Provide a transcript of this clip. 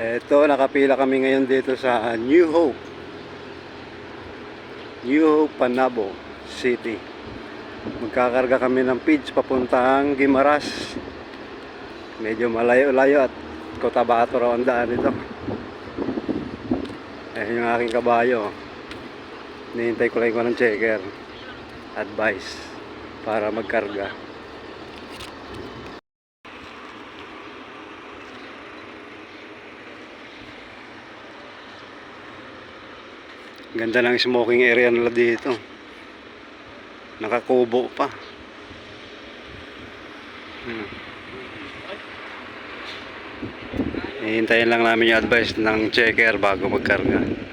Ito, nakapila kami ngayon dito sa New Hope, Panabo City. Magkakarga kami ng feeds papuntang Guimaras. Medyo malayo-layo at Cotabato raw ang daan ito. Yung aking kabayo. Nihintay ko lang ng checker. Advice para magkarga. Ganda ng smoking area nila dito. Nakakubo pa. Hihintayin lang namin yung advice ng checker bago magkarga.